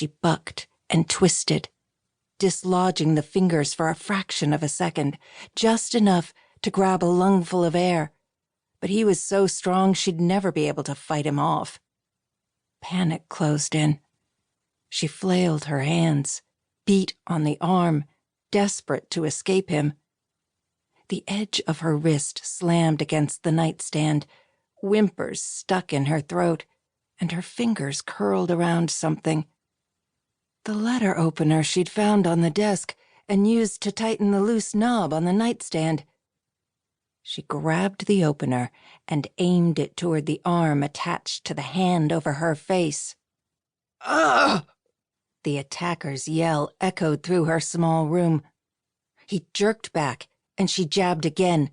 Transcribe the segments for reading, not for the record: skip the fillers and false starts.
She bucked and twisted, dislodging the fingers for a fraction of a second, just enough to grab a lungful of air. But he was so strong she'd never be able to fight him off. Panic closed in. She flailed her hands, beat on the arm, desperate to escape him. The edge of her wrist slammed against the nightstand, whimpers stuck in her throat, and her fingers curled around something. The letter opener she'd found on the desk and used to tighten the loose knob on the nightstand. She grabbed the opener and aimed it toward the arm attached to the hand over her face. "Ugh!" The attacker's yell echoed through her small room. He jerked back, and she jabbed again,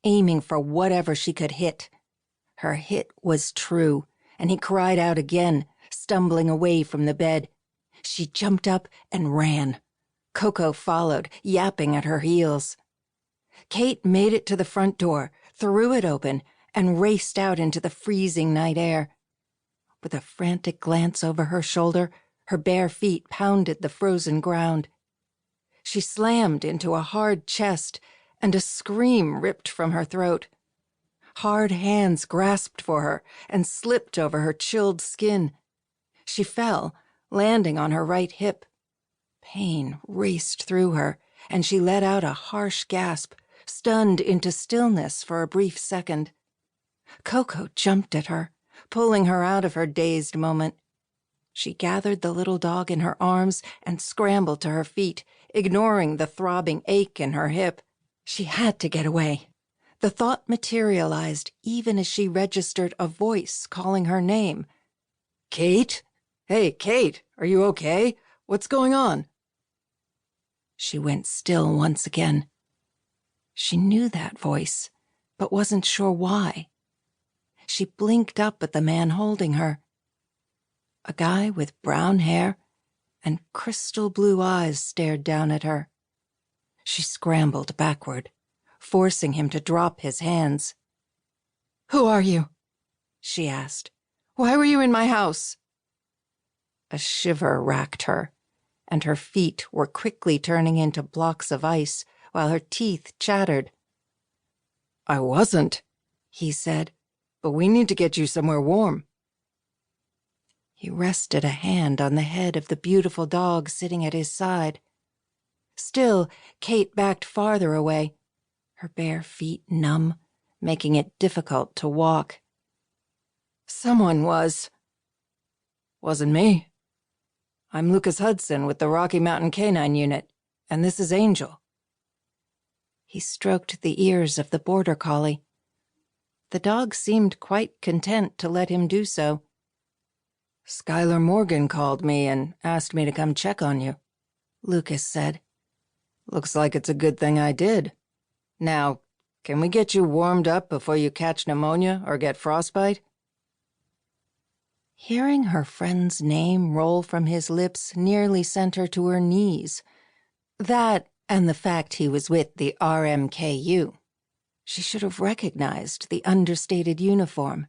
aiming for whatever she could hit. Her hit was true, and he cried out again, stumbling away from the bed. She jumped up and ran. Coco followed, yapping at her heels. Kate made it to the front door, threw it open, and raced out into the freezing night air. With a frantic glance over her shoulder, her bare feet pounded the frozen ground. She slammed into a hard chest, and a scream ripped from her throat. Hard hands grasped for her and slipped over her chilled skin. She fell, landing on her right hip. Pain raced through her, and she let out a harsh gasp, stunned into stillness for a brief second. Coco jumped at her, pulling her out of her dazed moment. She gathered the little dog in her arms and scrambled to her feet, ignoring the throbbing ache in her hip. She had to get away. The thought materialized even as she registered a voice calling her name. "Kate? Hey, Kate, are you okay? What's going on?" She went still once again. She knew that voice, but wasn't sure why. She blinked up at the man holding her. A guy with brown hair and crystal blue eyes stared down at her. She scrambled backward, forcing him to drop his hands. "Who are you?" she asked. "Why were you in my house?" A shiver racked her, and her feet were quickly turning into blocks of ice while her teeth chattered. "I wasn't," he said, "but we need to get you somewhere warm." He rested a hand on the head of the beautiful dog sitting at his side. Still, Kate backed farther away, her bare feet numb, making it difficult to walk. "Someone was." "Wasn't me. I'm Lucas Hudson with the Rocky Mountain Canine Unit, and this is Angel." He stroked the ears of the border collie. The dog seemed quite content to let him do so. "Skylar Morgan called me and asked me to come check on you," Lucas said. "Looks like it's a good thing I did. Now, can we get you warmed up before you catch pneumonia or get frostbite?" Hearing her friend's name roll from his lips nearly sent her to her knees. That and the fact he was with the RMKU. She should have recognized the understated uniform.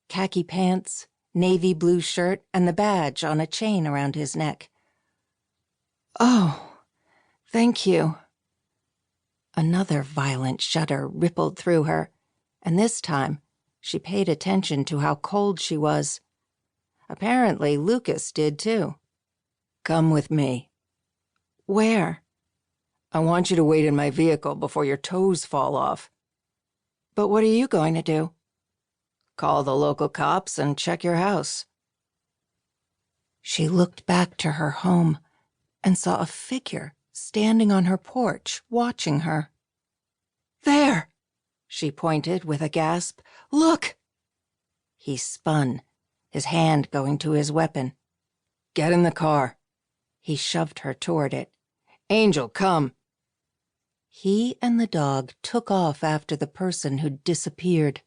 Khaki pants, navy blue shirt, and the badge on a chain around his neck. "Oh, thank you." Another violent shudder rippled through her, and this time she paid attention to how cold she was. Apparently Lucas did too. "Come with me." "Where?" "I want you to wait in my vehicle before your toes fall off." "But what are you going to do?" "Call the local cops and check your house." She looked back to her home and saw a figure standing on her porch, watching her. "There!" she pointed with a gasp. "Look!" He spun, his hand going to his weapon. "Get in the car." He shoved her toward it. "Angel, come." He and the dog took off after the person who'd disappeared.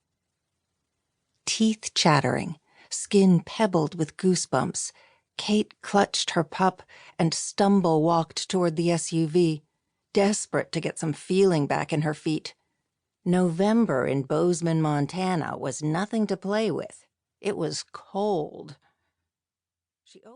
Teeth chattering, skin pebbled with goosebumps, Kate clutched her pup and stumble-walked toward the SUV, desperate to get some feeling back in her feet. November in Bozeman, Montana was nothing to play with. It was cold. She opened